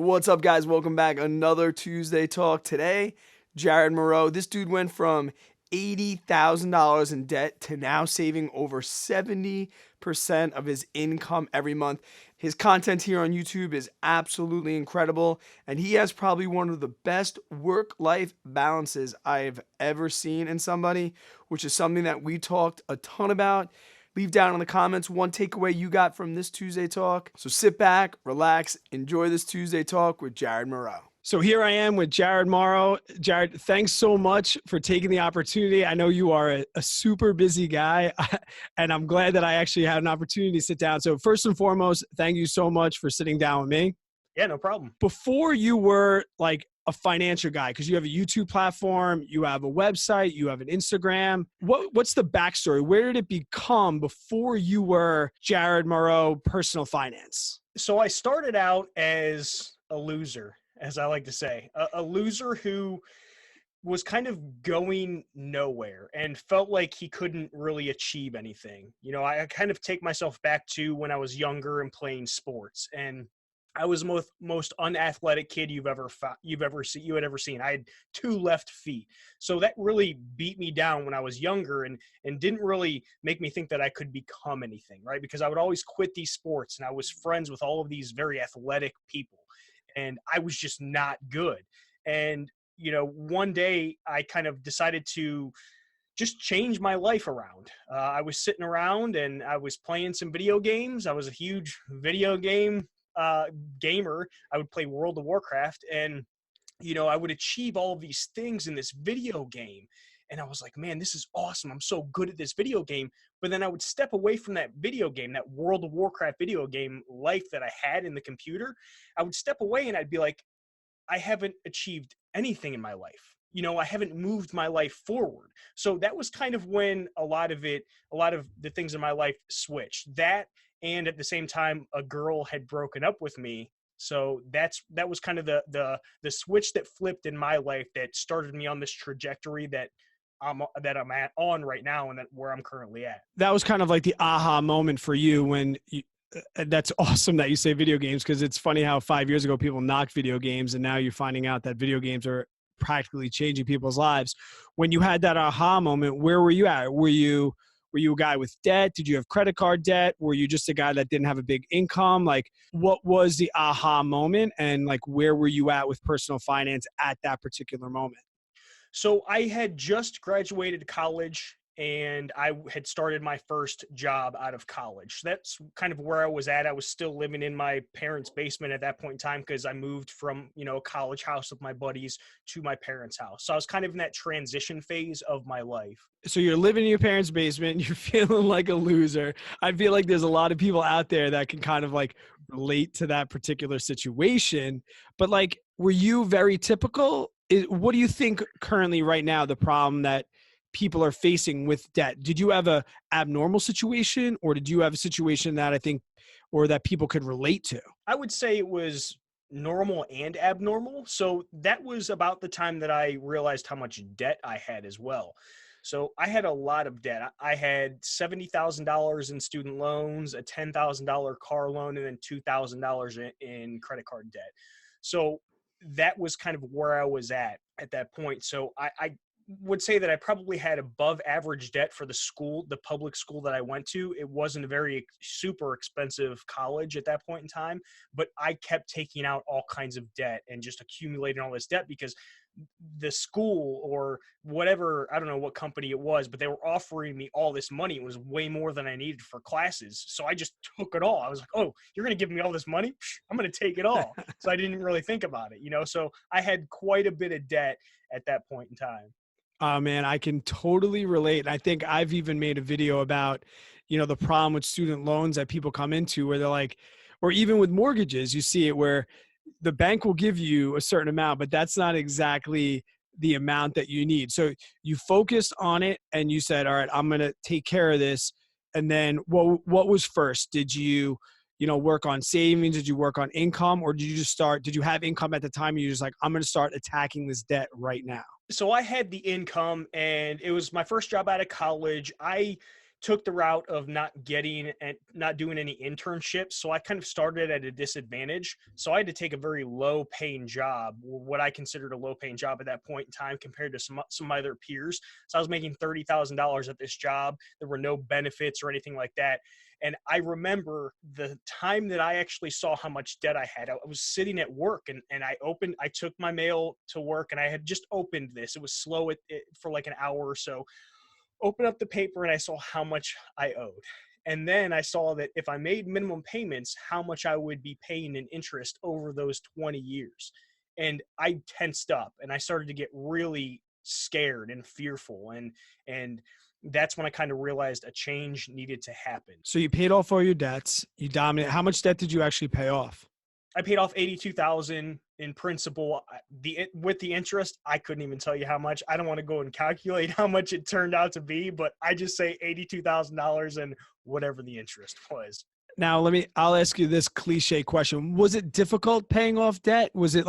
What's up, guys? Welcome back. Another Tuesday talk. Today, Jarrad Morrow. This dude went from $80,000 in debt to now saving over 70% of his income every month. His content here on YouTube is absolutely incredible, and he has probably one of the best work-life balances I've ever seen in somebody, which is something that we talked a ton about. Leave down in the comments one takeaway you got from this Tuesday talk. So sit back, relax, enjoy this Tuesday talk with Jarrad Morrow. So here I am with Jarrad Morrow. Jarrad, thanks so much for taking the opportunity. I know you are a super busy guy, and I'm glad that I actually had an opportunity to sit down. So first and foremost, thank you so much for sitting down with me. Yeah, no problem. Before you were like a financial guy, because you have a YouTube platform, you have a website, you have an Instagram. What's the backstory? Where did it become before you were Jarrad Morrow Personal Finance? So I started out as a loser, as I like to say, a loser who was kind of going nowhere and felt like he couldn't really achieve anything. You know, I kind of take myself back to when I was younger and playing sports, and I was the most unathletic kid you had ever seen. I had 2 left feet. So that really beat me down when I was younger and didn't really make me think that I could become anything, right? Because I would always quit these sports, and I was friends with all of these very athletic people, and I was just not good. And, you know, one day I kind of decided to just change my life around. I was sitting around and I was playing some video games. I was a huge video game gamer. I would play World of Warcraft, and you know, I would achieve all of these things in this video game, and I was like, man, this is awesome. I'm so good at this video game. But then I would step away from that video game, that World of Warcraft video game life that I had in the computer. I would step away and I'd be like, I haven't achieved anything in my life. You know, I haven't moved my life forward. So that was kind of when a lot of the things in my life switched. That, and at the same time, a girl had broken up with me. So that was kind of the switch that flipped in my life that started me on this trajectory that I'm on right now, and where I'm currently at. That was kind of like the aha moment for you when you. That's awesome that you say video games, because it's funny how 5 years ago people knocked video games, and now you're finding out that video games are practically changing people's lives. When you had that aha moment, where were you at? Were you a guy with debt? Did you have credit card debt? Were you just a guy that didn't have a big income? Like, what was the aha moment, and like, where were you at with personal finance at that particular moment? So I had just graduated college, and I had started my first job out of college. That's kind of where I was at. I was still living in my parents' basement at that point in time, because I moved from, you know, a college house with my buddies to my parents' house. So I was kind of in that transition phase of my life. So you're living in your parents' basement, you're feeling like a loser. I feel like there's a lot of people out there that can kind of like relate to that particular situation. But like, were you very typical? What do you think currently right now the problem that people are facing with debt? Did you have a abnormal situation, or did you have a situation that I think, or that people could relate to? I would say it was normal and abnormal. So that was about the time that I realized how much debt I had as well. So I had a lot of debt. I had $70,000 in student loans, a $10,000 car loan, and then $2,000 in credit card debt. So that was kind of where I was at that point. So I would say that I probably had above average debt for the public school that I went to. It wasn't a very super expensive college at that point in time, but I kept taking out all kinds of debt and just accumulating all this debt, because the school or whatever, I don't know what company it was, but they were offering me all this money. It was way more than I needed for classes. So I just took it all. I was like, oh, you're going to give me all this money? I'm going to take it all. So I didn't really think about it, you know? So I had quite a bit of debt at that point in time. Man, I can totally relate. I think I've even made a video about, you know, the problem with student loans that people come into, where they're like, or even with mortgages, you see it where the bank will give you a certain amount, but that's not exactly the amount that you need. So you focused on it and you said, all right, I'm going to take care of this. And then what was first? Did you work on savings? Did you work on income, or did you have income at the time? And you're just like, I'm going to start attacking this debt right now. So I had the income, and it was my first job out of college. I took the route of not getting and not doing any internships. So I kind of started at a disadvantage. So I had to take a very low paying job, what I considered a low paying job at that point in time compared to some of my other peers. So I was making $30,000 at this job. There were no benefits or anything like that. And I remember the time that I actually saw how much debt I had. I was sitting at work and I took my mail to work and I had just opened this. It was slow for like an hour or so. Opened up the paper and I saw how much I owed. And then I saw that if I made minimum payments, how much I would be paying in interest over those 20 years. And I tensed up and I started to get really scared and fearful. And that's when I kind of realized a change needed to happen. So you paid off all your debts. You dominated. How much debt did you actually pay off? I paid off 82,000 in principal. With the interest, I couldn't even tell you how much. I don't want to go and calculate how much it turned out to be, but I just say $82,000 and whatever the interest was. Now, I'll ask you this cliche question. Was it difficult paying off debt? Was it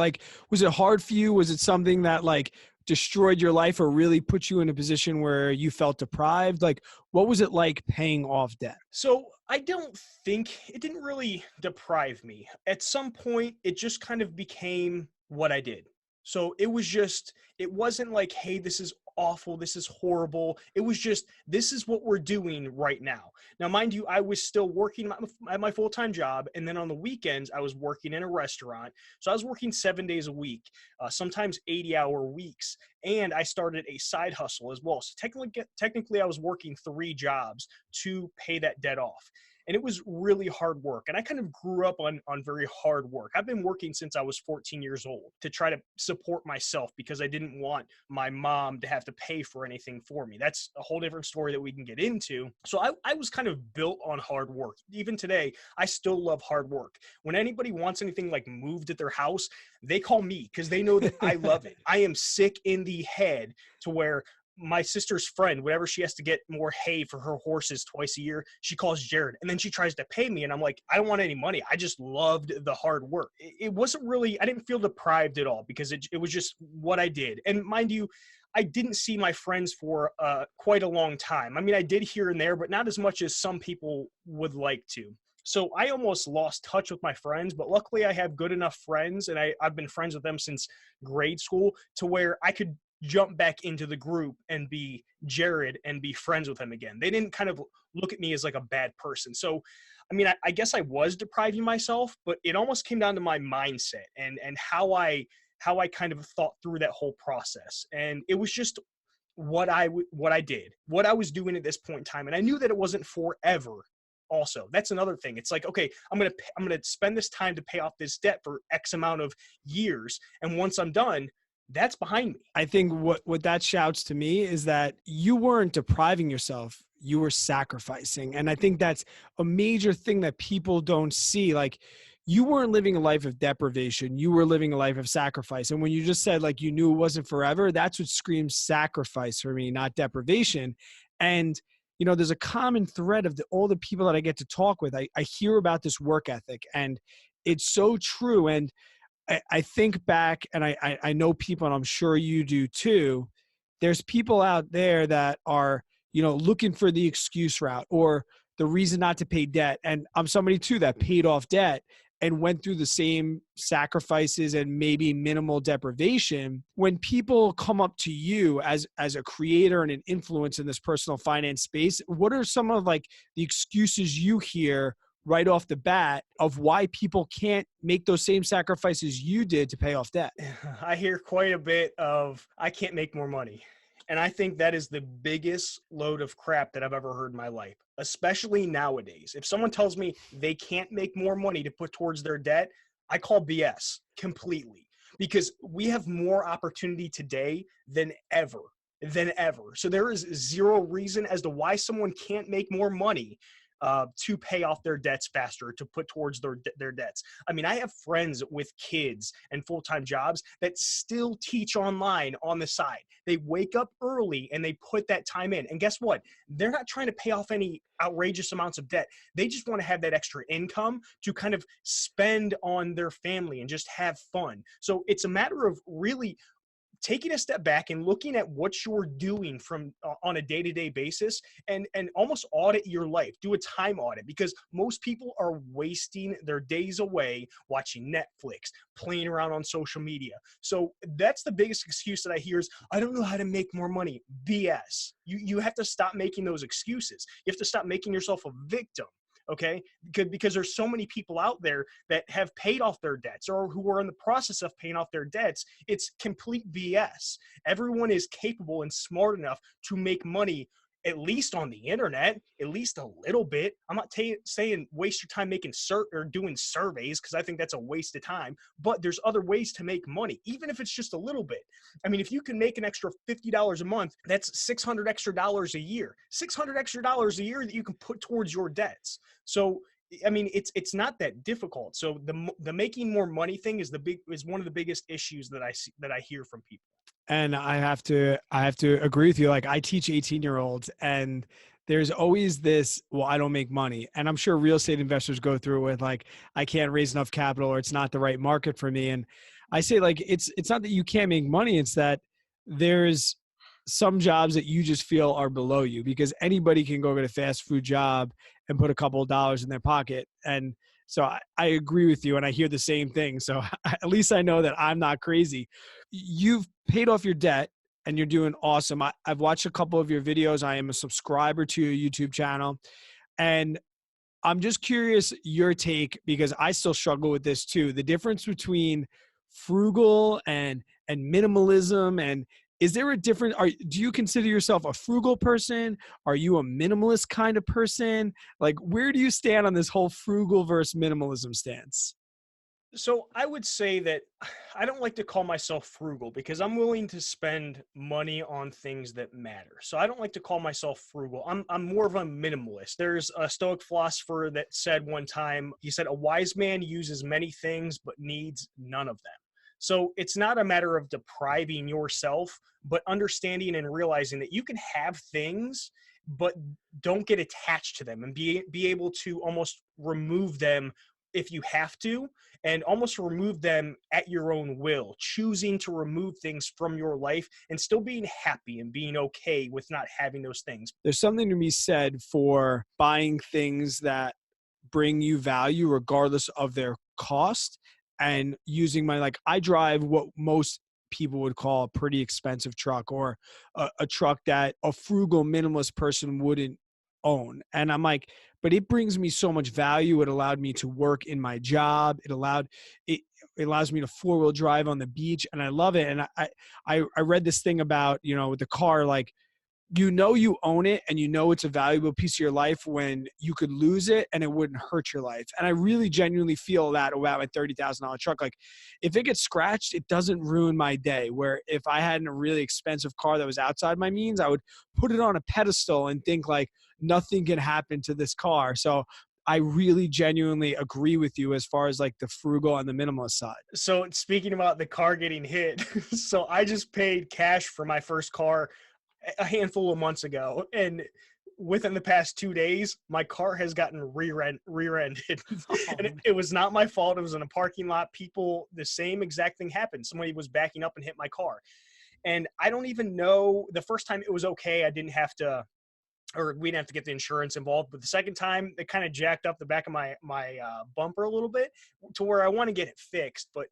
hard for you? Was it something that like destroyed your life or really put you in a position where you felt deprived? Like, what was it like paying off debt? So I don't think it didn't really deprive me. At some point, it just kind of became what I did. So it wasn't like, hey, this is awful, this is horrible. It was just, this is what we're doing right now. Now, mind you, I was still working at my full-time job. And then on the weekends, I was working in a restaurant. So I was working 7 days a week, sometimes 80-hour weeks. And I started a side hustle as well. So technically, I was working 3 jobs to pay that debt off. And it was really hard work. And I kind of grew up on very hard work. I've been working since I was 14 years old to try to support myself because I didn't want my mom to have to pay for anything for me. That's a whole different story that we can get into. So I was kind of built on hard work. Even today, I still love hard work. When anybody wants anything like moved at their house, they call me because they know that I love it. I am sick in the head to where my sister's friend, whenever she has to get more hay for her horses twice a year, she calls Jarrad and then she tries to pay me. And I'm like, I don't want any money. I just loved the hard work. It wasn't really, I didn't feel deprived at all because it was just what I did. And mind you, I didn't see my friends for quite a long time. I mean, I did here and there, but not as much as some people would like to. So I almost lost touch with my friends, but luckily I have good enough friends and I've been friends with them since grade school to where I could jump back into the group and be Jarrad and be friends with him again. They didn't kind of look at me as like a bad person. So, I mean, I guess I was depriving myself, but it almost came down to my mindset and how I kind of thought through that whole process. And it was just what I did, what I was doing at this point in time. And I knew that it wasn't forever. Also, that's another thing. It's like, okay, I'm going to spend this time to pay off this debt for X amount of years. And once I'm done, that's behind me. I think what that shouts to me is that you weren't depriving yourself, you were sacrificing. And I think that's a major thing that people don't see. Like, you weren't living a life of deprivation, you were living a life of sacrifice. And when you just said like you knew it wasn't forever, that's what screams sacrifice for me, not deprivation. And you know, there's a common thread of all the people that I get to talk with. I hear about this work ethic and it's so true. And I think back and I know people, and I'm sure you do too. There's people out there that are, you know, looking for the excuse route or the reason not to pay debt. And I'm somebody too that paid off debt and went through the same sacrifices and maybe minimal deprivation. When people come up to you as a creator and an influence in this personal finance space, what are some of like the excuses you hear right off the bat of why people can't make those same sacrifices you did to pay off debt? I hear quite a bit of, I can't make more money. And I think that is the biggest load of crap that I've ever heard in my life, especially nowadays. If someone tells me they can't make more money to put towards their debt, I call BS completely because we have more opportunity today than ever. So there is zero reason as to why someone can't make more money to pay off their debts faster, to put towards their debts. I mean, I have friends with kids and full-time jobs that still teach online on the side. They wake up early and they put that time in. And guess what? They're not trying to pay off any outrageous amounts of debt. They just want to have that extra income to kind of spend on their family and just have fun. So it's a matter of really taking a step back and looking at what you're doing from on a day-to-day basis, and almost audit your life, do a time audit, because most people are wasting their days away watching Netflix, playing around on social media. So that's the biggest excuse that I hear is, I don't know how to make more money. BS. You have to stop making those excuses. You have to stop making yourself a victim. Okay, because there's so many people out there that have paid off their debts or who are in the process of paying off their debts. It's complete BS. Everyone is capable and smart enough to make money, at least on the internet, at least a little bit. I'm not saying waste your time making or doing surveys, because I think that's a waste of time, but there's other ways to make money, even if it's just a little bit. I mean, if you can make an extra $50 a month, that's $600 extra a year, $600 extra a year that you can put towards your debts. So I mean, it's not that difficult. So the making more money thing is one of the biggest issues that I hear from people. And I have to agree with you. Like, I teach 18-year-olds, and there's always this, well, I don't make money. And I'm sure real estate investors go through it with, like, I can't raise enough capital, or it's not the right market for me. And I say, like, it's not that you can't make money. It's that there's some jobs that you just feel are below you, because anybody can go get a fast food job and put a couple of dollars in their pocket. And so I agree with you, and I hear the same thing. So at least I know that I'm not crazy. You've paid off your debt, and you're doing awesome. I've watched a couple of your videos. I am a subscriber to your YouTube channel, and I'm just curious your take, because I still struggle with this too. The difference between frugal and minimalism, and is there a difference? Do you consider yourself a frugal person? Are you a minimalist kind of person? Like, where do you stand on this whole frugal versus minimalism stance? So I would say that I don't like to call myself frugal, because I'm willing to spend money on things that matter. So I don't like to call myself frugal. I'm more of a minimalist. There's a Stoic philosopher that said one time, he said, a wise man uses many things but needs none of them. So it's not a matter of depriving yourself, but understanding and realizing that you can have things, but don't get attached to them, and be able to almost remove them if you have to, and almost remove them at your own will, choosing to remove things from your life and still being happy and being okay with not having those things. There's something to be said for buying things that bring you value regardless of their cost, and using like, I drive what most people would call a pretty expensive truck, or a truck that a frugal minimalist person wouldn't own. And I'm like, but it brings me so much value. It allowed me to work in my job. It allows me to 4-wheel drive on the beach, and I love it. And I read this thing about, with the car, like, you own it, and it's a valuable piece of your life when you could lose it and it wouldn't hurt your life. And I really genuinely feel that about my $30,000 truck. Like, if it gets scratched, it doesn't ruin my day. Where if I had a really expensive car that was outside my means, I would put it on a pedestal and think like nothing can happen to this car. So I really genuinely agree with you as far as like the frugal and the minimalist side. So speaking about the car getting hit, so I just paid cash for my first car a handful of months ago, and within the past 2 days, my car has gotten rear-ended. And it was not my fault. It was in a parking lot. The same exact thing happened. Somebody was backing up and hit my car. And I don't even know, the first time it was okay. We didn't have to get the insurance involved. But the second time, it kind of jacked up the back of my bumper a little bit to where I want to get it fixed. But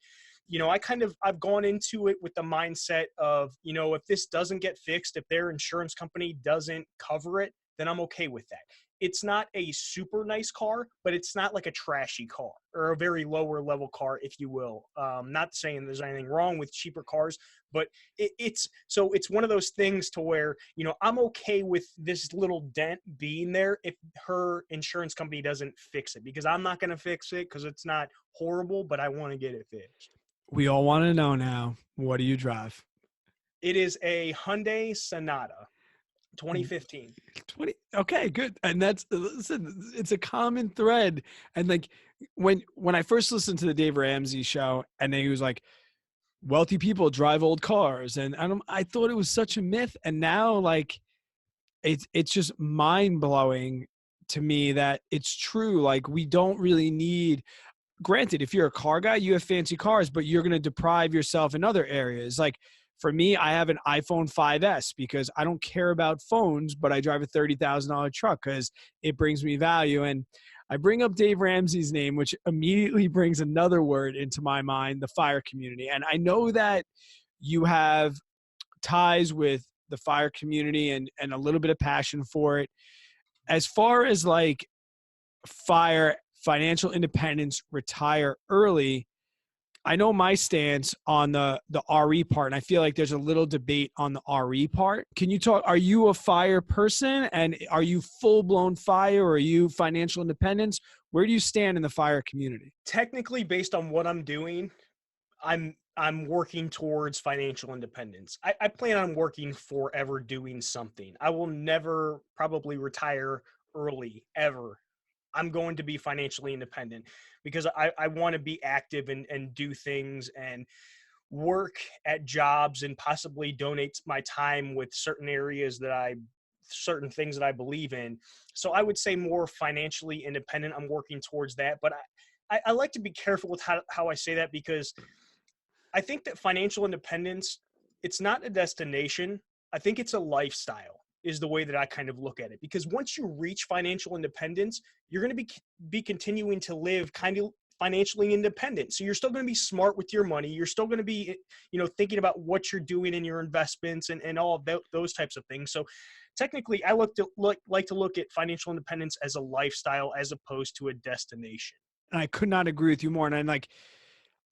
I've gone into it with the mindset of, if this doesn't get fixed, if their insurance company doesn't cover it, then I'm okay with that. It's not a super nice car, but it's not like a trashy car or a very lower level car, if you will. Not saying there's anything wrong with cheaper cars, but it's one of those things to where, I'm okay with this little dent being there if her insurance company doesn't fix it, because I'm not going to fix it because it's not horrible, but I want to get it fixed. We all want to know now, what do you drive? It is a Hyundai Sonata, 2015. Okay, good. And listen, it's a common thread. And like, when I first listened to the Dave Ramsey show, and then he was like, wealthy people drive old cars, and I thought it was such a myth. And now, like, it's just mind blowing to me that it's true. Like, we don't really need. Granted, if you're a car guy, you have fancy cars, but you're going to deprive yourself in other areas. Like, For me, I have an iPhone 5S because I don't care about phones, but I drive a $30,000 truck because it brings me value. And I bring up Dave Ramsey's name, which immediately brings another word into my mind, the fire community. And I know that you have ties with the fire community and a little bit of passion for it. As far as like fire, financial independence, retire early, I know my stance on the RE part, and I feel like there's a little debate on the RE part. Can you talk? Are you a fire person, and are you full blown fire, or are you financial independence? Where do you stand in the fire community? Technically, based on what I'm doing, I'm working towards financial independence. I plan on working forever doing something. I will never probably retire early ever. I'm going to be financially independent because I want to be active and do things and work at jobs and possibly donate my time with certain things that I believe in. So I would say more financially independent. I'm working towards that. But I like to be careful with how I say that, because I think that financial independence, it's not a destination. I think it's a lifestyle, is the way that I kind of look at it. Because once you reach financial independence, you're going to be continuing to live kind of financially independent. So you're still going to be smart with your money. You're still going to be, thinking about what you're doing in your investments and all of those types of things. So technically, I like to look at financial independence as a lifestyle as opposed to a destination. And I could not agree with you more. And I'm like,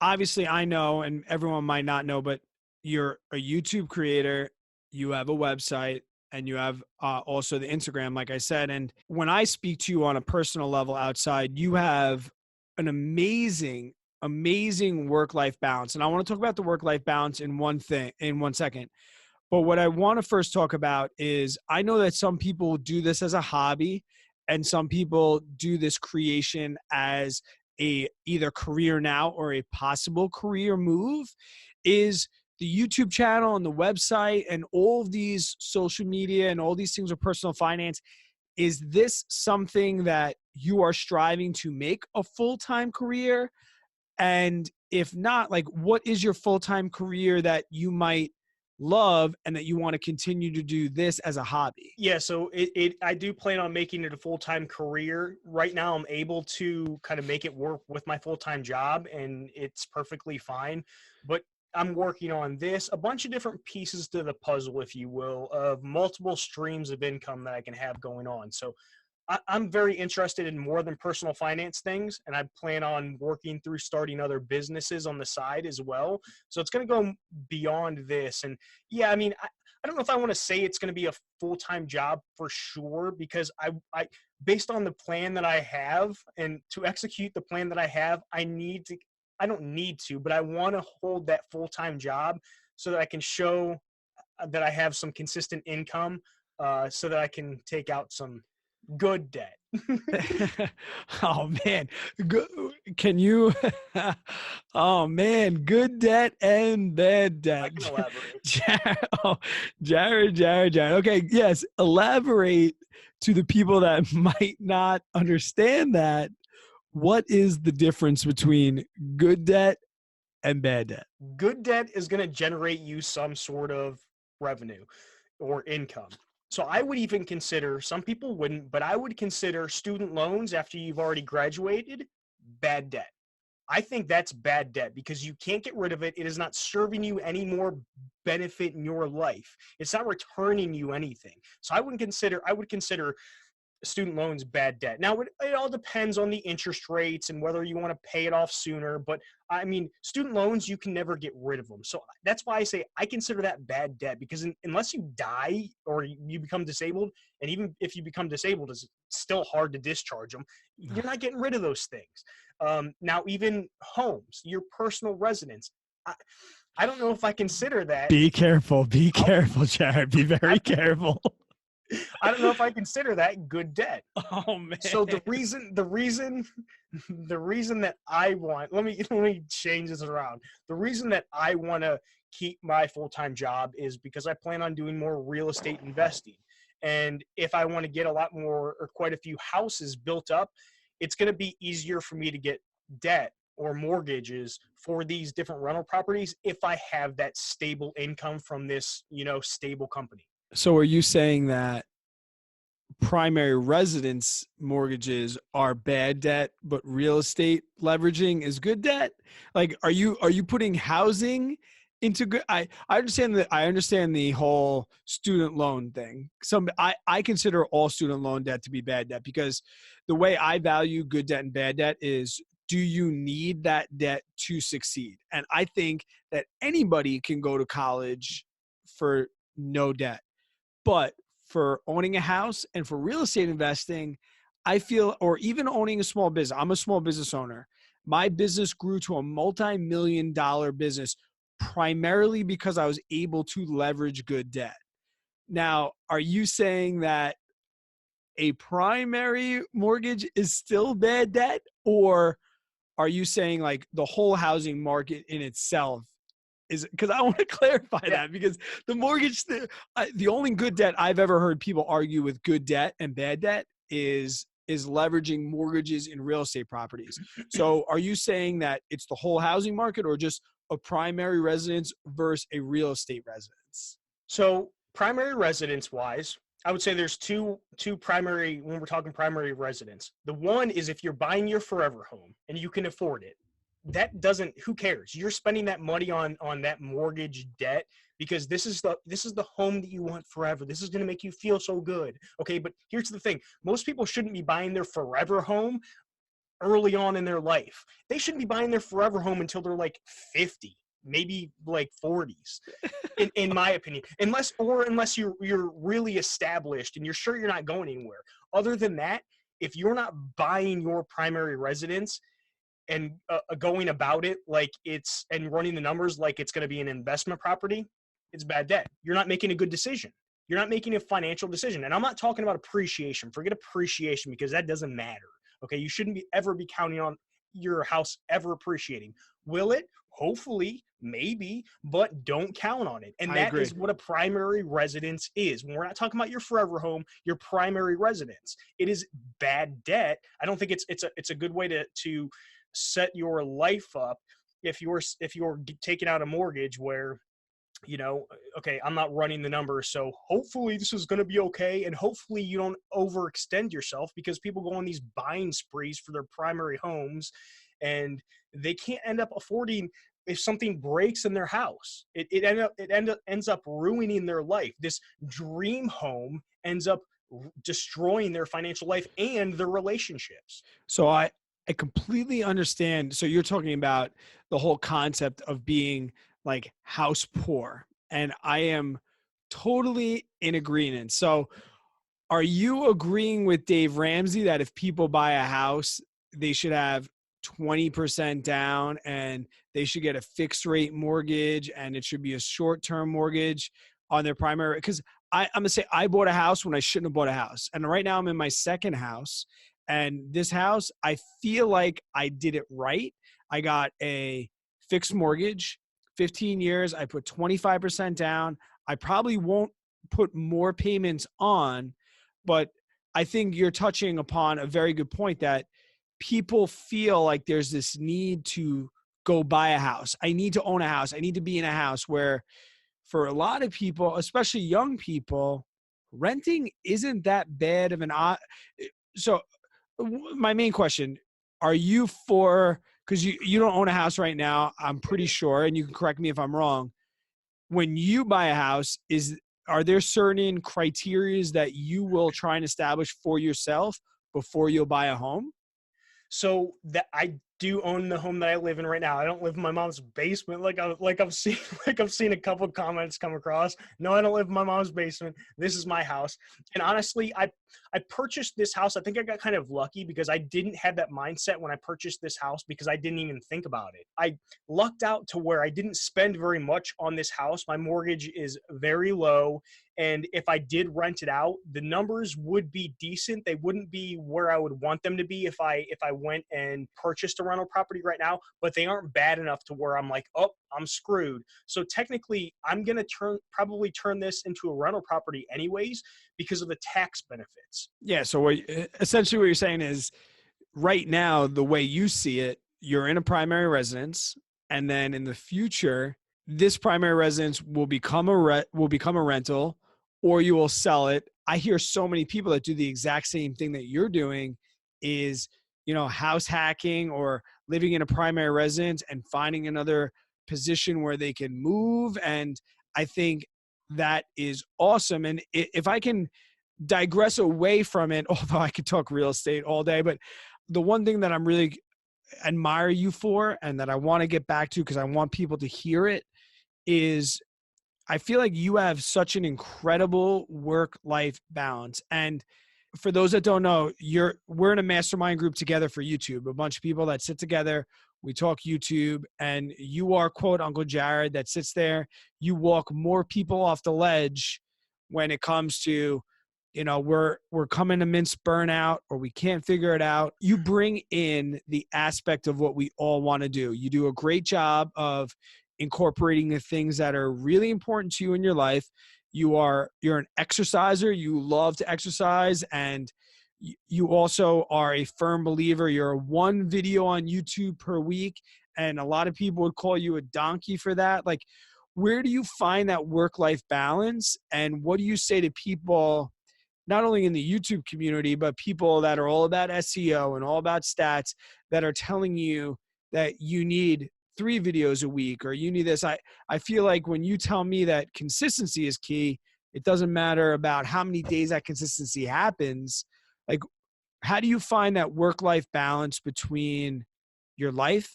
obviously I know, and everyone might not know, but you're a YouTube creator, you have a website, and you have also the Instagram, like I said. And when I speak to you on a personal level outside, you have an amazing, amazing work-life balance. And I want to talk about the work-life balance in one second. But what I want to first talk about is, I know that some people do this as a hobby, and some people do this creation as a either career now or a possible career move. Is the YouTube channel and the website and all of these social media and all these things with personal finance, is this something that you are striving to make a full-time career? And if not, like, what is your full-time career that you might love and that you want to continue to do this as a hobby? Yeah, so I do plan on making it a full-time career. Right now I'm able to kind of make it work with my full-time job, and it's perfectly fine. But I'm working on this, a bunch of different pieces to the puzzle, if you will, of multiple streams of income that I can have going on. So I'm very interested in more than personal finance things, and I plan on working through starting other businesses on the side as well. So it's going to go beyond this. And yeah, I mean, I don't know if I want to say it's going to be a full-time job for sure, because I based on the plan that I have, and to execute the plan that I have, I don't need to, but I want to hold that full-time job so that I can show that I have some consistent income, so that I can take out some good debt. Oh man, can you? Oh man, good debt and bad I debt. can elaborate. Jared. Okay, yes, elaborate to the people that might not understand that. What is the difference between good debt and bad debt? Good debt is going to generate you some sort of revenue or income. So I would even consider, some people wouldn't, but I would consider student loans after you've already graduated bad debt. I think that's bad debt because you can't get rid of it. It is not serving you any more benefit in your life. It's not returning you anything. So I would consider student loans bad debt. Now, it all depends on the interest rates and whether you want to pay it off sooner. But I mean, student loans, you can never get rid of them. So that's why I say I consider that bad debt, because unless you die or you become disabled, and even if you become disabled, it's still hard to discharge them. You're not getting rid of those things. Now, even homes, your personal residence, I don't know if I consider that. Be careful, Jared. Be very careful. I don't know if I consider that good debt. Oh man. So the reason that I want, let me change this around. The reason that I want to keep my full-time job is because I plan on doing more real estate investing. And if I want to get a lot more, or quite a few houses built up, it's going to be easier for me to get debt or mortgages for these different rental properties if I have that stable income from this, stable company. So are you saying that primary residence mortgages are bad debt, but real estate leveraging is good debt? Like, are you putting housing into good? I understand the whole student loan thing. I consider all student loan debt to be bad debt, because the way I value good debt and bad debt is, do you need that debt to succeed? And I think that anybody can go to college for no debt. But for owning a house and for real estate investing, I feel, or even owning a small business, I'm a small business owner. My business grew to a multi-million-dollar business primarily because I was able to leverage good debt. Now, are you saying that a primary mortgage is still bad debt? Or are you saying like the whole housing market in itself is, because I want to clarify Yeah. that, because the mortgage, the only good debt I've ever heard people argue with good debt and bad debt is leveraging mortgages in real estate properties. So are you saying that it's the whole housing market, or just a primary residence versus a real estate residence? So primary residence wise, I would say there's two primary when we're talking primary residence. The one is if you're buying your forever home and you can afford it. That doesn't, who cares? You're spending that money on that mortgage debt because this is the home that you want forever. This is going to make you feel so good. Okay, but here's the thing. Most people shouldn't be buying their forever home early on in their life. They shouldn't be buying their forever home until they're like 50, maybe like 40s. In my opinion, unless you're really established and you're sure you're not going anywhere. Other than that, if you're not buying your primary residence and going about it like it's, and running the numbers like it's going to be an investment property, it's bad debt. You're not making a good decision. You're not making a financial decision. And I'm not talking about appreciation. Forget appreciation, because that doesn't matter. Okay, you shouldn't ever be counting on your house ever appreciating. Will it? Hopefully, maybe, but don't count on it. And I that agree. is what a primary residence is. When we're not talking about your forever home, your primary residence, it is bad debt. I don't think it's a good way to set your life up if you're taking out a mortgage where, okay, I'm not running the numbers, so hopefully this is going to be okay, and hopefully you don't overextend yourself, because people go on these buying sprees for their primary homes and they can't end up affording. If something breaks in their house, it ends up ruining their life. This dream home ends up destroying their financial life and their relationships. So I completely understand. So you're talking about the whole concept of being like house poor, and I am totally in agreement. So are you agreeing with Dave Ramsey that if people buy a house, they should have 20% down and they should get a fixed rate mortgage, and it should be a short-term mortgage on their primary? Because I'm going to say I bought a house when I shouldn't have bought a house. And right now I'm in my second house. And this house, I feel like I did it right. I got a fixed mortgage, 15 years. I put 25% down. I probably won't put more payments on, but I think you're touching upon a very good point, that people feel like there's this need to go buy a house. I need to own a house. I need to be in a house, where for a lot of people, especially young people, renting isn't that bad of an so my main question, are you for, because you don't own a house right now, I'm pretty sure, and you can correct me if I'm wrong. When you buy a house, are there certain criterias that you will try and establish for yourself before you'll buy a home? So that I do own the home that I live in right now. I don't live in my mom's basement like I've seen like I've seen a couple comments come across. No, I don't live in my mom's basement. This is my house. And honestly, I purchased this house. I think I got kind of lucky because I didn't have that mindset when I purchased this house, because I didn't even think about it. I lucked out to where I didn't spend very much on this house. My mortgage is very low. And if I did rent it out, the numbers would be decent. They wouldn't be where I would want them to be if I went and purchased a rental property right now, but they aren't bad enough to where I'm like, oh, I'm screwed. So technically, I'm going to probably turn this into a rental property anyways because of the tax benefits. Yeah. So essentially what you're saying is, right now, the way you see it, you're in a primary residence, and then in the future, this primary residence will become a rental, or you will sell it. I hear so many people that do the exact same thing that you're doing, is, house hacking or living in a primary residence and finding another position where they can move. And I think that is awesome. And if I can digress away from it, although I could talk real estate all day, but the one thing that I'm really admire you for, and that I want to get back to because I want people to hear it, is I feel like you have such an incredible work-life balance. And for those that don't know, we're in a mastermind group together for YouTube, a bunch of people that sit together, we talk YouTube, and you are, quote, Uncle Jarrad that sits there. You walk more people off the ledge when it comes to, we're coming to mince burnout, or we can't figure it out. You bring in the aspect of what we all want to do. You do a great job of incorporating the things that are really important to you in your life. You're an exerciser. You love to exercise, and you also are a firm believer. You're one video on YouTube per week, and a lot of people would call you a donkey for that. Like, where do you find that work-life balance, and what do you say to people, not only in the YouTube community, but people that are all about SEO and all about stats, that are telling you that you need 3 videos a week, or you need this? I feel like when you tell me that consistency is key, it doesn't matter about how many days that consistency happens. Like, how do you find that work-life balance between your life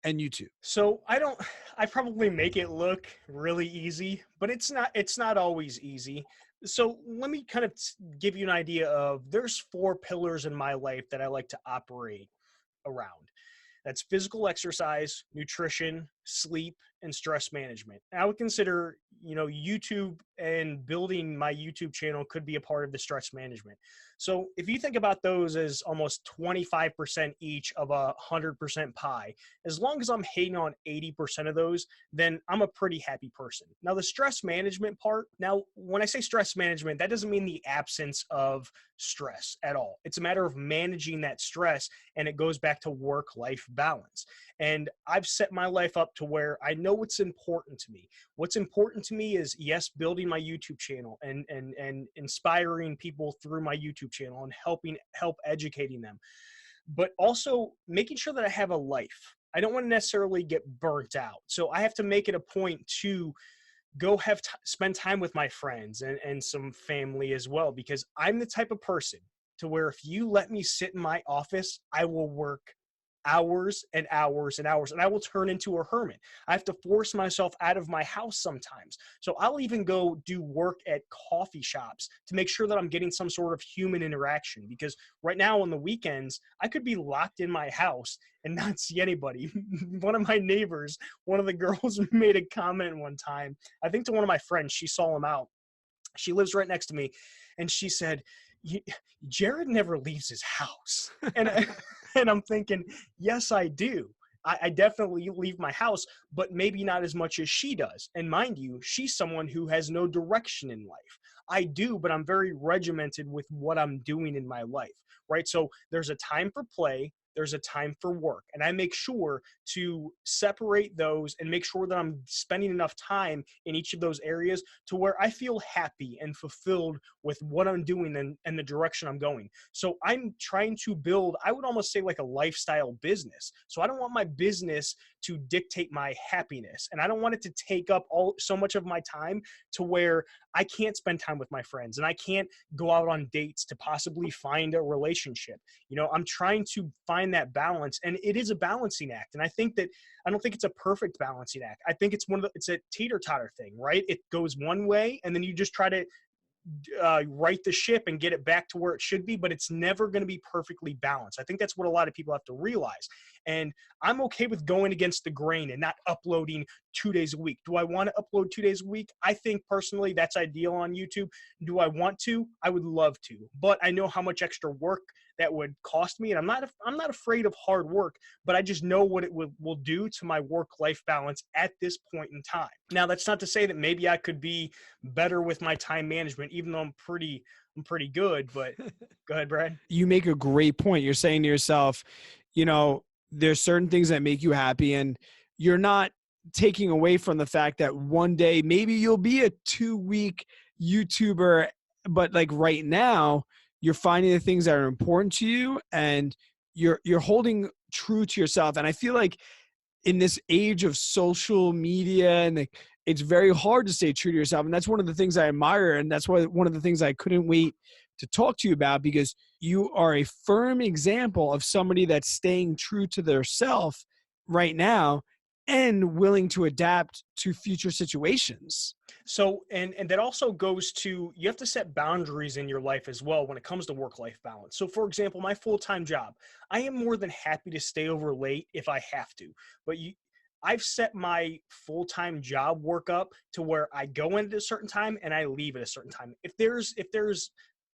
and YouTube? So I probably make it look really easy, but it's not always easy. So let me kind of give you an idea of, there's 4 pillars in my life that I like to operate around. That's physical exercise, nutrition, sleep, and stress management. And I would consider, YouTube and building my YouTube channel could be a part of the stress management. So if you think about those as almost 25% each of 100% pie, as long as I'm hitting on 80% of those, then I'm a pretty happy person. Now, the stress management part, now, when I say stress management, that doesn't mean the absence of stress at all. It's a matter of managing that stress, and it goes back to work-life balance. And I've set my life up to where I know what's important to me. What's important to me is, yes, building my YouTube channel and inspiring people through my YouTube channel and help educating them, but also making sure that I have a life. I don't want to necessarily get burnt out. So I have to make it a point to go spend time with my friends and some family as well, because I'm the type of person to where if you let me sit in my office, I will work hours and hours and hours, and I will turn into a hermit. I have to force myself out of my house sometimes. So I'll even go do work at coffee shops to make sure that I'm getting some sort of human interaction, because right now on the weekends, I could be locked in my house and not see anybody. One of my neighbors, one of the girls made a comment one time, I think to one of my friends. She saw him out. She lives right next to me, and she said, Jarrad never leaves his house. And and I'm thinking, yes, I do. I definitely leave my house, but maybe not as much as she does. And mind you, she's someone who has no direction in life. I do, but I'm very regimented with what I'm doing in my life, right? So there's a time for play, there's a time for work, and I make sure to separate those and make sure that I'm spending enough time in each of those areas to where I feel happy and fulfilled with what I'm doing and the direction I'm going. So I'm trying to build, I would almost say, like a lifestyle business. So I don't want my business to dictate my happiness, and I don't want it to take up so much of my time to where I can't spend time with my friends and I can't go out on dates to possibly find a relationship. I'm trying to find that balance, and it is a balancing act. And I don't think it's a perfect balancing act. I think it's a teeter-totter thing, right? It goes one way, and then you just try to right the ship and get it back to where it should be, but it's never going to be perfectly balanced. I think that's what a lot of people have to realize. And I'm okay with going against the grain and not uploading 2 days a week. Do I want to upload 2 days a week? I think personally that's ideal on YouTube. Do I want to? I would love to, but I know how much extra work that would cost me, and I'm not afraid of hard work, but I just know what it will do to my work-life balance at this point in time. Now, that's not to say that maybe I could be better with my time management, even though I'm pretty good, but go ahead, Brad. You make a great point. You're saying to yourself, you know, there's certain things that make you happy, and you're not taking away from the fact that one day maybe you'll be a 2-week YouTuber, but like right now you're finding the things that are important to you, and you're holding true to yourself. And I feel like in this age of social media, and like, it's very hard to stay true to yourself. And that's one of the things I admire. And that's why one of the things I couldn't wait to talk to you about, because you are a firm example of somebody that's staying true to their self right now and willing to adapt to future situations. So, and that also goes to, you have to set boundaries in your life as well when it comes to work-life balance. So for example, my full-time job, I am more than happy to stay over late if I have to, but I've set my full-time job work up to where I go in at a certain time and I leave at a certain time. If there's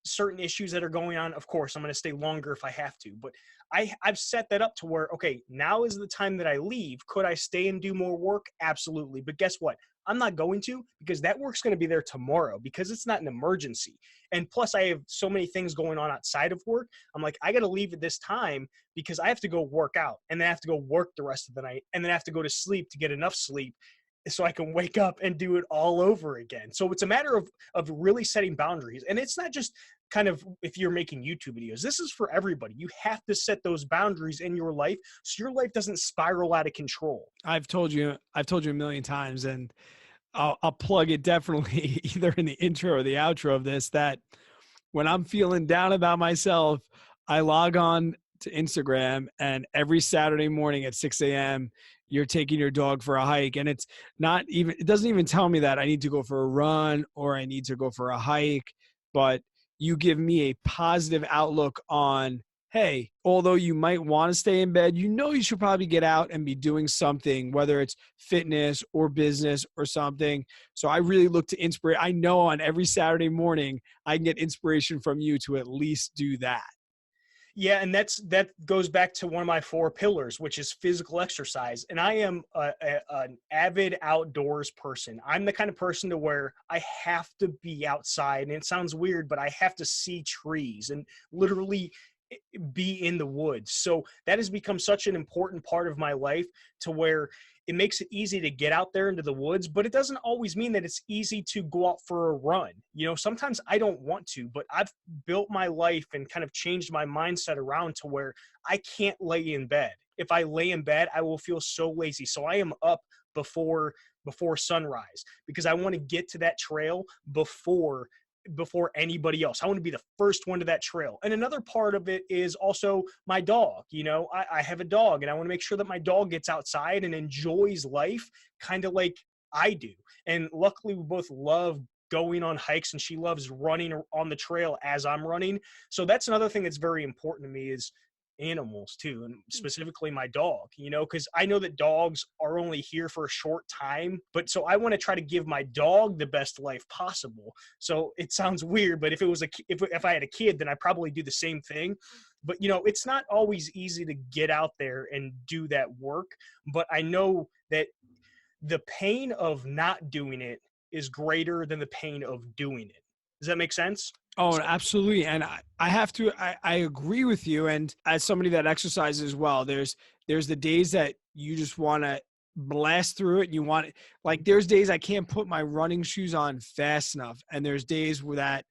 certain issues that are going on, of course I'm going to stay longer if I have to, but I've set that up to where, okay, now is the time that I leave. Could I stay and do more work? Absolutely. But guess what? I'm not going to, because that work's going to be there tomorrow, because it's not an emergency. And plus I have so many things going on outside of work. I'm like, I got to leave at this time because I have to go work out, and then I have to go work the rest of the night, and then I have to go to sleep to get enough sleep so I can wake up and do it all over again. So it's a matter of really setting boundaries. And it's not just kind of if you're making YouTube videos. This is for everybody. You have to set those boundaries in your life so your life doesn't spiral out of control. I've told you a million times, and I'll plug it definitely either in the intro or the outro of this, that when I'm feeling down about myself, I log on to Instagram, and every Saturday morning at 6 a.m., you're taking your dog for a hike. And it doesn't even tell me that I need to go for a run or I need to go for a hike, but you give me a positive outlook on, hey, although you might want to stay in bed, you should probably get out and be doing something, whether it's fitness or business or something. So I really look to inspire. I know on every Saturday morning, I can get inspiration from you to at least do that. Yeah, and that goes back to one of my 4 pillars, which is physical exercise. And I am an avid outdoors person. I'm the kind of person to where I have to be outside, and it sounds weird, but I have to see trees and literally be in the woods. So that has become such an important part of my life, to where it makes it easy to get out there into the woods, but it doesn't always mean that it's easy to go out for a run. Sometimes I don't want to, but I've built my life and kind of changed my mindset around to where I can't lay in bed. If I lay in bed, I will feel so lazy. So I am up before sunrise, because I want to get to that trail before anybody else. I want to be the first one to that trail. And another part of it is also my dog. I have a dog, and I want to make sure that my dog gets outside and enjoys life kind of like I do. And luckily we both love going on hikes, and she loves running on the trail as I'm running. So that's another thing that's very important to me, is animals too, and specifically my dog, because I know that dogs are only here for a short time, but so I want to try to give my dog the best life possible. So it sounds weird, but if I had a kid, then I probably do the same thing. But it's not always easy to get out there and do that work, but I know that the pain of not doing it is greater than the pain of doing it. Does that make sense? Oh, absolutely. And I agree with you. And as somebody that exercises as well, there's the days that you just want to blast through it. Like there's days I can't put my running shoes on fast enough. And there's days where that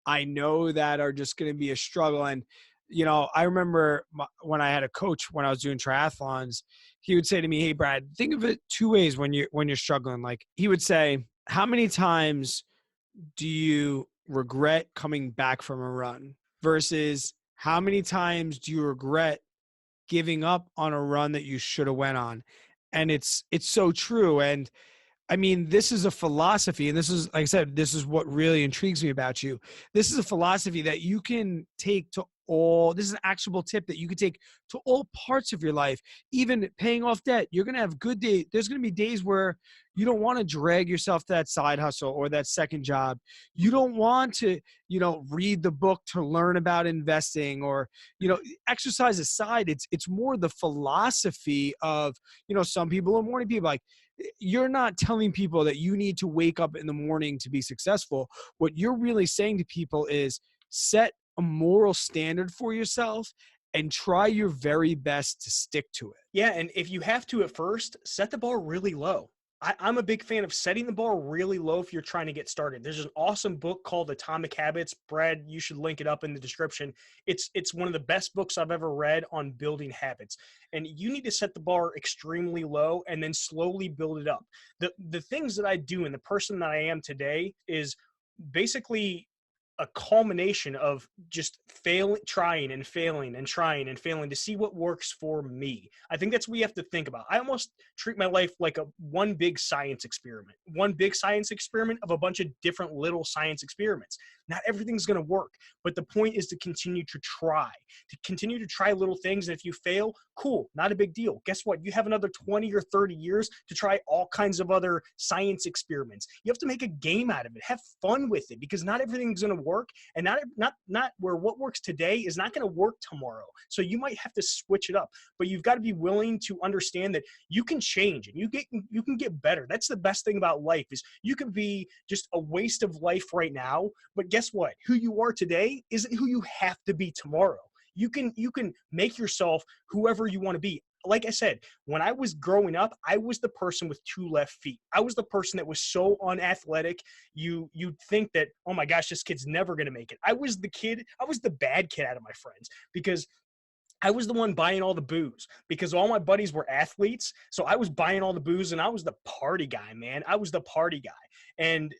I know that are just going to be a struggle. And, I remember when I had a coach, when I was doing triathlons, he would say to me, "Hey, Brad, think of it 2 ways when you're struggling." Like he would say, "How many times do you regret coming back from a run versus how many times do you regret giving up on a run that you should have went on?" And it's so true. And I mean, this is a philosophy, and this is, like I said, this is what really intrigues me about you. This is a philosophy that you can take to this is an actionable tip that you can take to all parts of your life, even paying off debt. You're going to have good days. There's going to be days where you don't want to drag yourself to that side hustle or that second job. You don't want to, read the book to learn about investing, or, exercise aside. It's more the philosophy of, some people are morning people. Like, you're not telling people that you need to wake up in the morning to be successful. What you're really saying to people is set a moral standard for yourself and try your very best to stick to it. Yeah, and if you have to at first, set the bar really low. I'm a big fan of setting the bar really low if you're trying to get started. There's an awesome book called Atomic Habits. Brad, you should link it up in the description. It's one of the best books I've ever read on building habits. And you need to set the bar extremely low and then slowly build it up. The things that I do and the person that I am today is basically a culmination of just trying and failing and trying and failing to see what works for me. I think that's what we have to think about. I almost treat my life like one big science experiment of a bunch of different little science experiments. Not everything's going to work, but the point is to continue to try little things. And if you fail, cool, not a big deal. Guess what? You have another 20 or 30 years to try all kinds of other science experiments. You have to make a game out of it. Have fun with it, because not everything's going to work, and not where what works today is not going to work tomorrow. So you might have to switch it up, but you've got to be willing to understand that you can change and you can get better. That's the best thing about life, is you can be just a waste of life right now, but guess what? Who you are today isn't who you have to be tomorrow. You can make yourself whoever you want to be. Like I said, when I was growing up, I was the person with two left feet. I was the person that was so unathletic. You'd think that, oh my gosh, this kid's never going to make it. I was the bad kid out of my friends, because I was the one buying all the booze, because all my buddies were athletes. So I was buying all the booze, and I was the party guy, man. I was the party guy. And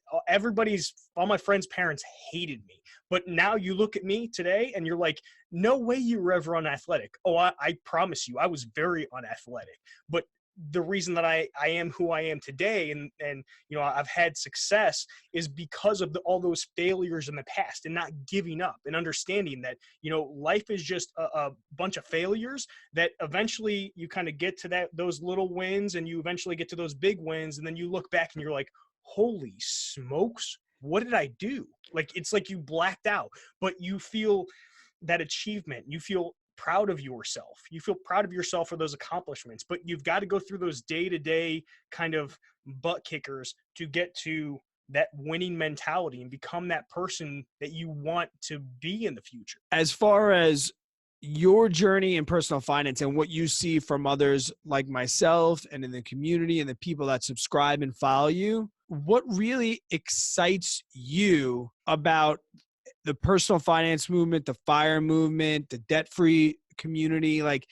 all my friends' parents hated me. But now you look at me today and you're like, no way you were ever unathletic. Oh, I promise you, I was very unathletic. But the reason that I am who I am today, and I've had success, is because of all those failures in the past, and not giving up, and understanding that life is just a bunch of failures, that eventually you kind of get to those little wins, and you eventually get to those big wins, and then you look back and you're like, holy smokes, what did I do? Like, it's like you blacked out, but you feel that achievement. You feel proud of yourself. You feel proud of yourself for those accomplishments, but you've got to go through those day-to-day kind of butt kickers to get to that winning mentality and become that person that you want to be in the future. As far as your journey in personal finance and what you see from others like myself and in the community and the people that subscribe and follow you, what really excites you about the personal finance movement, the FIRE movement, the debt-free community? Like,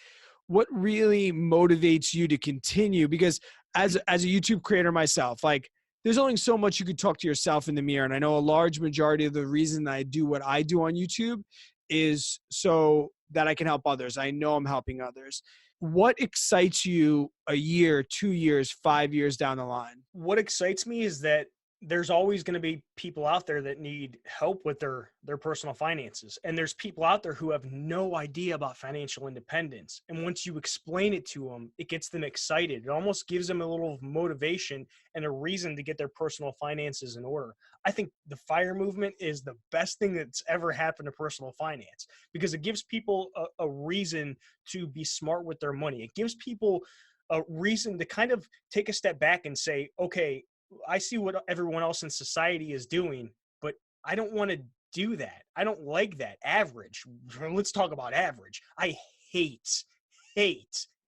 what really motivates you to continue? Because as a YouTube creator myself, like, there's only so much you could talk to yourself in the mirror. And I know a large majority of the reason that I do what I do on YouTube is so that I can help others. I know I'm helping others. What excites you a year, 2 years, 5 years down the line? What excites me is that there's always going to be people out there that need help with their personal finances. And there's people out there who have no idea about financial independence. And once you explain it to them, it gets them excited. It almost gives them a little motivation and a reason to get their personal finances in order. I think the FIRE movement is the best thing that's ever happened to personal finance, because it gives people a reason to be smart with their money. It gives people a reason to kind of take a step back and say, okay, I see what everyone else in society is doing, but I don't want to do that. I don't like that. Average. Let's talk about average. I hate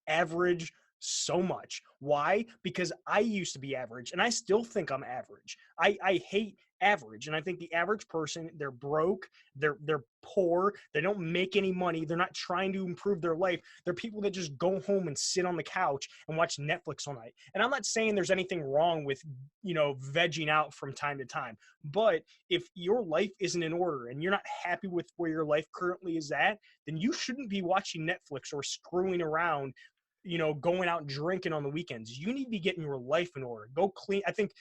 average so much. Why? Because I used to be average, and I still think I'm average. I hate average, and I think the average person, they're broke, they're poor, they don't make any money, they're not trying to improve their life. They're people that just go home and sit on the couch and watch Netflix all night. And I'm not saying there's anything wrong with vegging out from time to time, but if your life isn't in order and you're not happy with where your life currently is at, then you shouldn't be watching Netflix or screwing around, going out drinking on the weekends. You need to be getting your life in order. Go clean. I think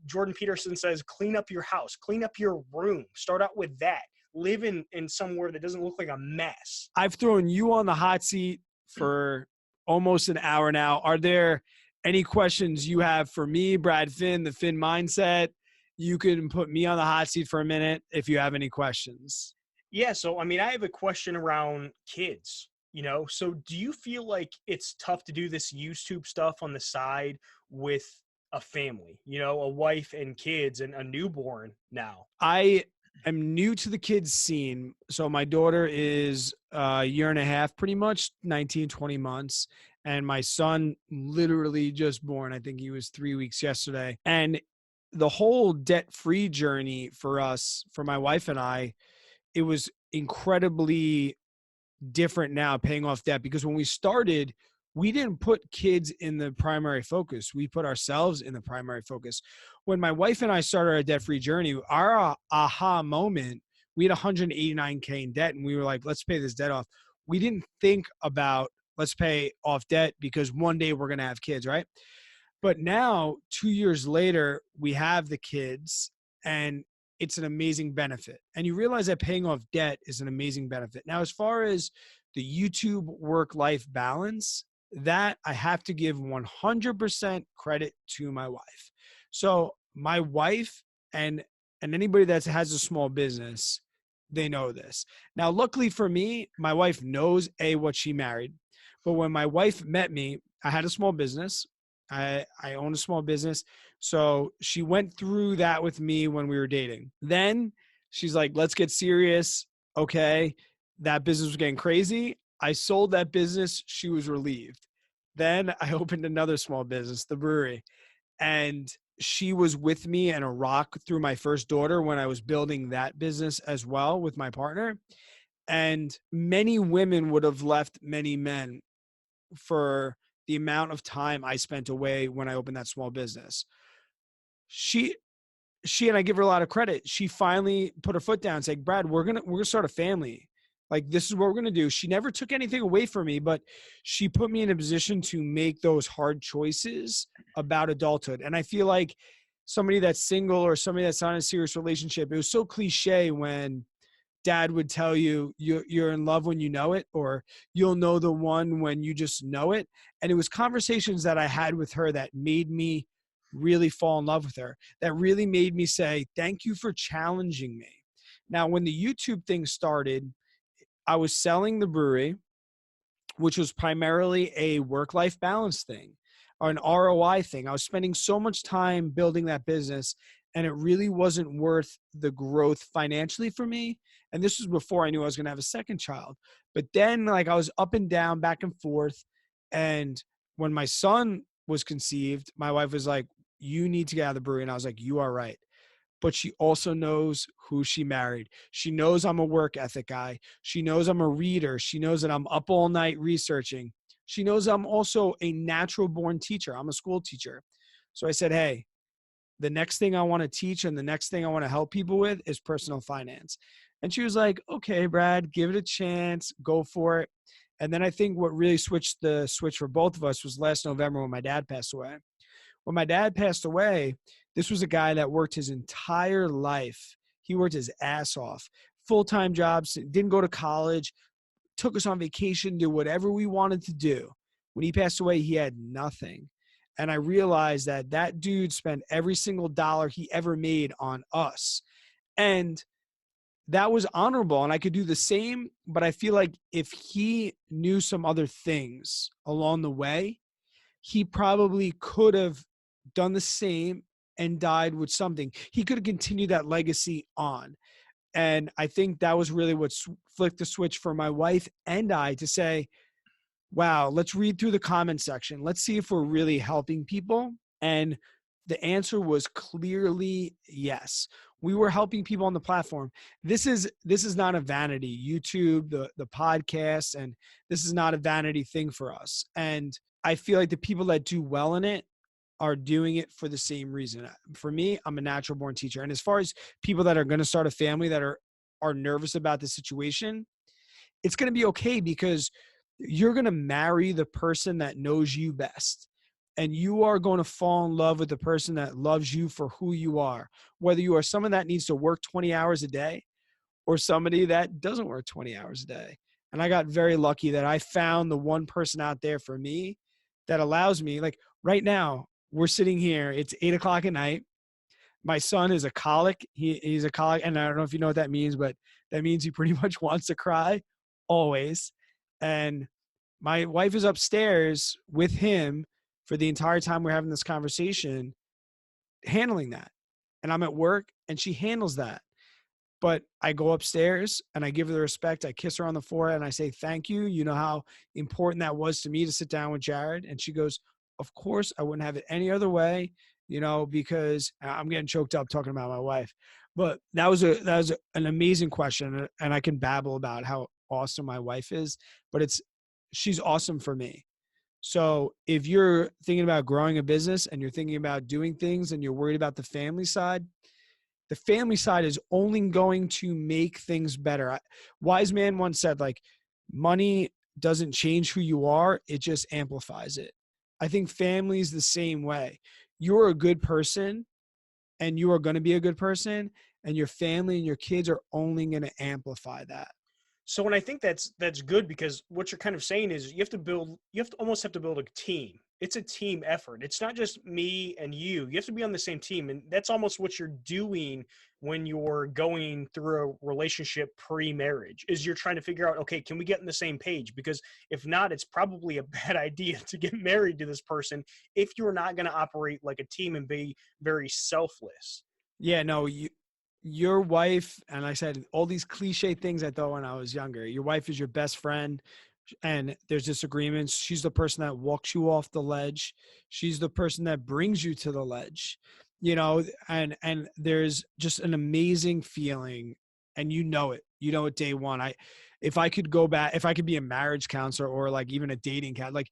Jordan Peterson says, clean up your house, clean up your room. Start out with that. Live in somewhere that doesn't look like a mess. I've thrown you on the hot seat for almost an hour now. Are there any questions you have for me, Brad Finn, the Finn Mindset? You can put me on the hot seat for a minute if you have any questions. Yeah. So, I have a question around kids. So do you feel like it's tough to do this YouTube stuff on the side with a family, a wife and kids and a newborn now? I am new to the kids scene. So my daughter is a year and a half, pretty much 19, 20 months. And my son literally just born. I think he was 3 weeks yesterday. And the whole debt-free journey for us, for my wife and I, it was incredibly different now paying off debt, because when we started, we didn't put kids in the primary focus. We put ourselves in the primary focus. When my wife and I started our debt free journey, our aha moment, we had 189K in debt and we were like, let's pay this debt off. We didn't think about let's pay off debt because one day we're going to have kids, right? But now, 2 years later, we have the kids and it's an amazing benefit. And you realize that paying off debt is an amazing benefit. Now, as far as the YouTube work life balance, that I have to give 100% credit to my wife. So, my wife and anybody that has a small business, they know this. Now, luckily for me, my wife knows what she married. But when my wife met me, I had a small business. I own a small business. So she went through that with me when we were dating. Then she's like, let's get serious. Okay. That business was getting crazy. I sold that business. She was relieved. Then I opened another small business, the brewery. And she was with me and a rock through my first daughter when I was building that business as well with my partner. And many women would have left many men for the amount of time I spent away when I opened that small business. She and I give her a lot of credit. She finally put her foot down and said, Brad, we're gonna start a family. Like, this is what we're gonna do. She never took anything away from me, but she put me in a position to make those hard choices about adulthood. And I feel like somebody that's single or somebody that's not in a serious relationship, it was so cliche when dad would tell you you're in love when you know it, or you'll know the one when you just know it. And it was conversations that I had with her that made me really fall in love with her, that really made me say, thank you for challenging me. Now, when the YouTube thing started, I was selling the brewery, which was primarily a work-life balance thing or an ROI thing. I was spending so much time building that business and it really wasn't worth the growth financially for me. And this was before I knew I was going to have a second child. But then, like, I was up and down, back and forth. And when my son was conceived, my wife was like, you need to get out of the brewery. And I was like, you are right. But she also knows who she married. She knows I'm a work ethic guy. She knows I'm a reader. She knows that I'm up all night researching. She knows I'm also a natural born teacher. I'm a school teacher. So I said, hey, the next thing I want to teach and the next thing I want to help people with is personal finance. And she was like, okay, Brad, give it a chance, go for it. And then I think what really switched the switch for both of us was last November when my dad passed away. When my dad passed away, this was a guy that worked his entire life. He worked his ass off, full-time jobs, didn't go to college, took us on vacation, did whatever we wanted to do. When he passed away, he had nothing. And I realized that that dude spent every single dollar he ever made on us. And that was honorable. And I could do the same, but I feel like if he knew some other things along the way, he probably could have done the same and died with something. He could have continued that legacy on. And I think that was really what flicked the switch for my wife and I to say, wow, let's read through the comment section. Let's see if we're really helping people. And the answer was clearly yes. We were helping people on the platform. This is not a vanity. YouTube, the podcast, and this is not a vanity thing for us. And I feel like the people that do well in it are doing it for the same reason. For me, I'm a natural born teacher. And as far as people that are going to start a family that are nervous about the situation, it's going to be okay because you're going to marry the person that knows you best. And you are going to fall in love with the person that loves you for who you are, whether you are someone that needs to work 20 hours a day or somebody that doesn't work 20 hours a day. And I got very lucky that I found the one person out there for me that allows me, like right now, we're sitting here, it's 8 o'clock at night. My son is a colic. He's a colic. And I don't know if you know what that means, but that means he pretty much wants to cry always. And my wife is upstairs with him for the entire time we're having this conversation, handling that. And I'm at work and she handles that. But I go upstairs and I give her the respect. I kiss her on the forehead and I say, thank you. You know how important that was to me to sit down with Jarrad. And she goes, of course, I wouldn't have it any other way, because I'm getting choked up talking about my wife. But an amazing question. And I can babble about how awesome my wife is, but she's awesome for me. So if you're thinking about growing a business and you're thinking about doing things and you're worried about the family side is only going to make things better. Wise man once said, like, money doesn't change who you are, it just amplifies it. I think family is the same way. You're a good person and you are going to be a good person, and your family and your kids are only going to amplify that. So, and I think that's good, because what you're kind of saying is almost have to build a team. It's a team effort. It's not just me and you. You have to be on the same team. And that's almost what you're doing when you're going through a relationship pre-marriage, is you're trying to figure out, okay, can we get on the same page? Because if not, it's probably a bad idea to get married to this person if you're not going to operate like a team and be very selfless. Yeah, no, your wife, and I said all these cliche things I thought when I was younger. Your wife is your best friend, and there's disagreements. She's the person that walks you off the ledge. She's the person that brings you to the ledge, and there's just an amazing feeling, and it. You know it day one. If I could go back, if I could be a marriage counselor or like even a dating cat, like,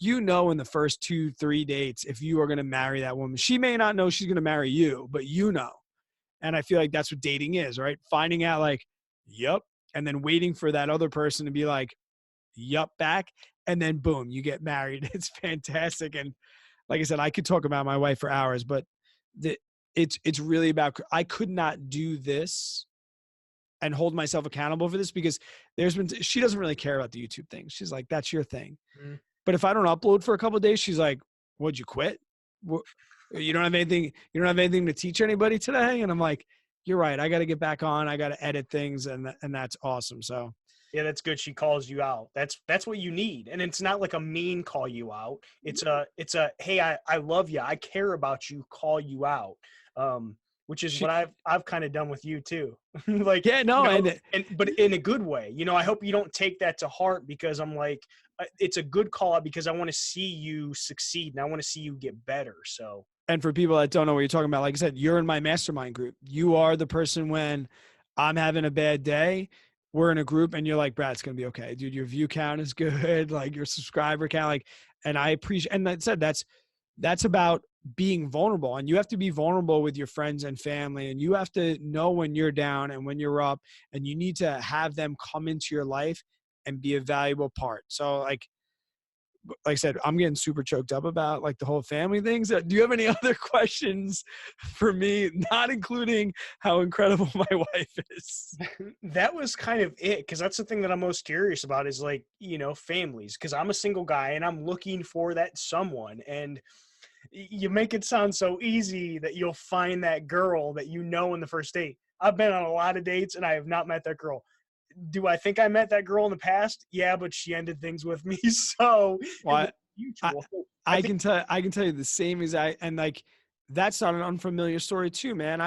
in the first 2-3 dates, if you are going to marry that woman, she may not know she's going to marry you, but and I feel like that's what dating is, right? Finding out like, yep. And then waiting for that other person to be like, yup, back. And then boom, you get married. It's fantastic. And like I said, I could talk about my wife for hours, but it's really about, I could not do this and hold myself accountable for this, because she doesn't really care about the YouTube thing. She's like, that's your thing. Mhm. But if I don't upload for a couple of days, she's like, "Would you quit? You don't have anything. You don't have anything to teach anybody today." And I'm like, "You're right. I got to get back on. I got to edit things, and that's awesome." So Yeah, that's good. She calls you out. That's what you need. And it's not like a mean call you out. It's a hey, I love you. I care about you, call you out. Which is she, what I've kind of done with you too. Like, yeah, no, and and but in a good way. I hope you don't take that to heart, because I'm like, it's a good call out, because I want to see you succeed and I want to see you get better. So, and for people that don't know what you're talking about, like I said, you're in my mastermind group. You are the person when I'm having a bad day. We're in a group and you're like, Brad, it's going to be okay. Dude, your view count is good. Like your subscriber count, and I appreciate, and that said, that's about being vulnerable, and you have to be vulnerable with your friends and family, and you have to know when you're down and when you're up, and you need to have them come into your life and be a valuable part. So like I said, I'm getting super choked up about like the whole family things. Do you have any other questions for me, not including how incredible my wife is? that was kind of it, because that's the thing that I'm most curious about, is like, families, because I'm a single guy and I'm looking for that someone. And you make it sound so easy that you'll find that girl that in the first date. I've been on a lot of dates and I have not met that girl. Do I think I met that girl in the past? Yeah, but she ended things with me, so it was Well, I, mutual. I I think can tell you the same exact, and like that's not an unfamiliar story too, man.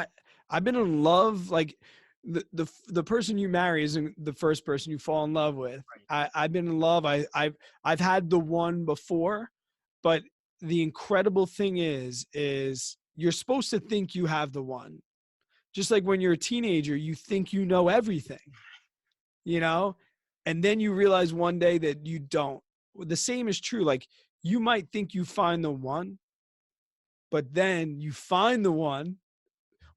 I've been in love, like the person you marry isn't the first person you fall in love with. right. I've been in love. I've had the one before, but the incredible thing is you're supposed to think you have the one. Just like when you're a teenager, you think you know everything, you know, and then you realize one day that you don't. The same is true. Like you might think you find the one, but then you find the one,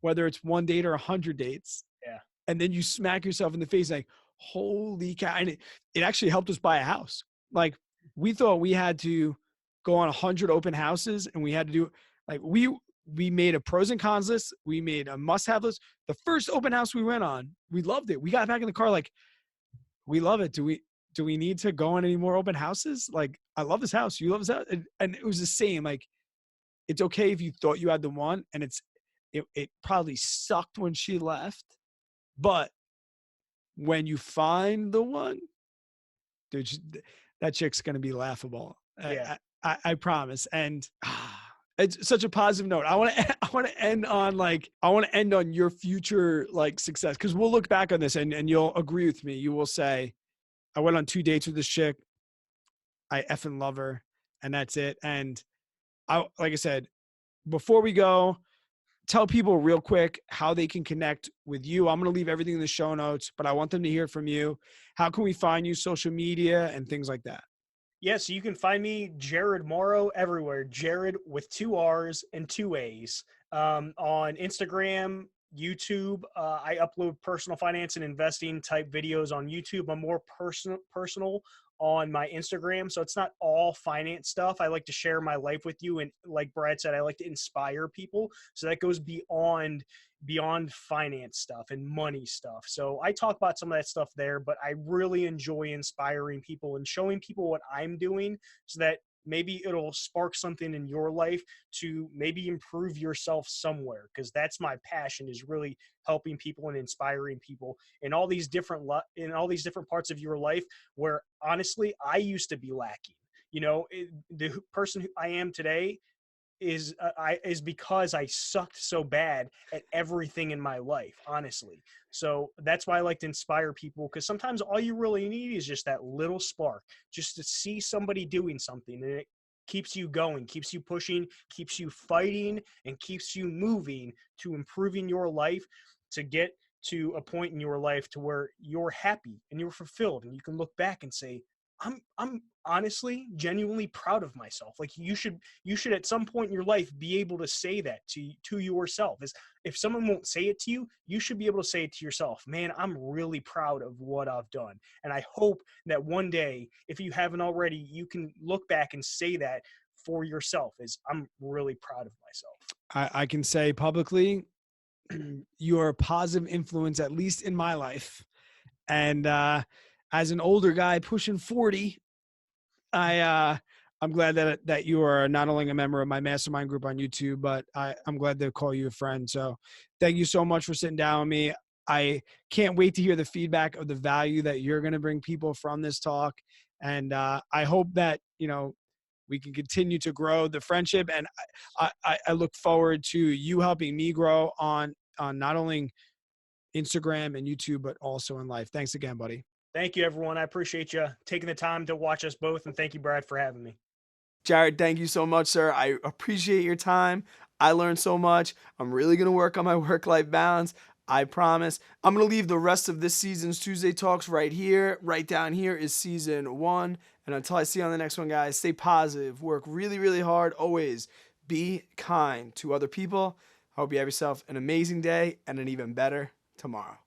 whether it's one date or 100 dates, Yeah. and then you smack yourself in the face like, holy cow. And it actually helped us buy a house. Like we thought we had to go on 100 open houses, and we had to do like we made a pros and cons list. We made a must-have list. The first open house we went on, we loved it. We got back in the car like, we love it. Do we need to go on any more open houses? Like, I love this house. You love this house. And it was the same. Like, it's okay if you thought you had the one, and it probably sucked when she left, but when you find the one, dude, that chick's gonna be laughable. Yeah. I promise. And It's such a positive note. I want to I want to end on your future like success, because we'll look back on this and you'll agree with me. You will say, I went on 2 dates with this chick. I effing love her, and that's it. And like I said, before we go, tell people real quick how they can connect with you. I'm going to leave everything in the show notes, but I want them to hear from you. How can we find you, social media and things like that? Yeah, so you can find me, Jarrad Morrow, everywhere. Jarrad with 2 R's and 2 A's. On Instagram, YouTube. I upload personal finance and investing type videos on YouTube. I'm more personal on my Instagram, so it's not all finance stuff. I like to share my life with you, and like Brad said, I like to inspire people. So that goes beyond finance stuff and money stuff. So I talk about some of that stuff there, but I really enjoy inspiring people and showing people what I'm doing so that maybe it'll spark something in your life to maybe improve yourself somewhere, because that's my passion, is really helping people and inspiring people in all these different parts of your life where honestly I used to be lacking. The person who I am today is because I sucked so bad at everything in my life, honestly. So that's why I like to inspire people, because sometimes all you really need is just that little spark, just to see somebody doing something, and it keeps you going, keeps you pushing, keeps you fighting, and keeps you moving to improving your life, to get to a point in your life to where you're happy and you're fulfilled, and you can look back and say, I'm honestly genuinely proud of myself. Like you should at some point in your life be able to say that to yourself. Is if someone won't say it to you, you should be able to say it to yourself. Man, I'm really proud of what I've done. And I hope that one day, if you haven't already, you can look back and say that for yourself, is I'm really proud of myself. I can say publicly, you are a positive influence, at least in my life. And as an older guy pushing 40, I'm glad that you are not only a member of my mastermind group on YouTube, but I'm glad to call you a friend. So thank you so much for sitting down with me. I can't wait to hear the feedback of the value that you're going to bring people from this talk. And I hope that, we can continue to grow the friendship. And I look forward to you helping me grow on not only Instagram and YouTube, but also in life. Thanks again, buddy. Thank you, everyone. I appreciate you taking the time to watch us both, and thank you, Brad, for having me. Jarrad, thank you so much, sir. I appreciate your time. I learned so much. I'm really going to work on my work-life balance. I promise. I'm going to leave the rest of this season's Tuesday Talks right here. Right down here is season 1. And until I see you on the next one, guys, stay positive. Work really, really hard. Always be kind to other people. I hope you have yourself an amazing day and an even better tomorrow.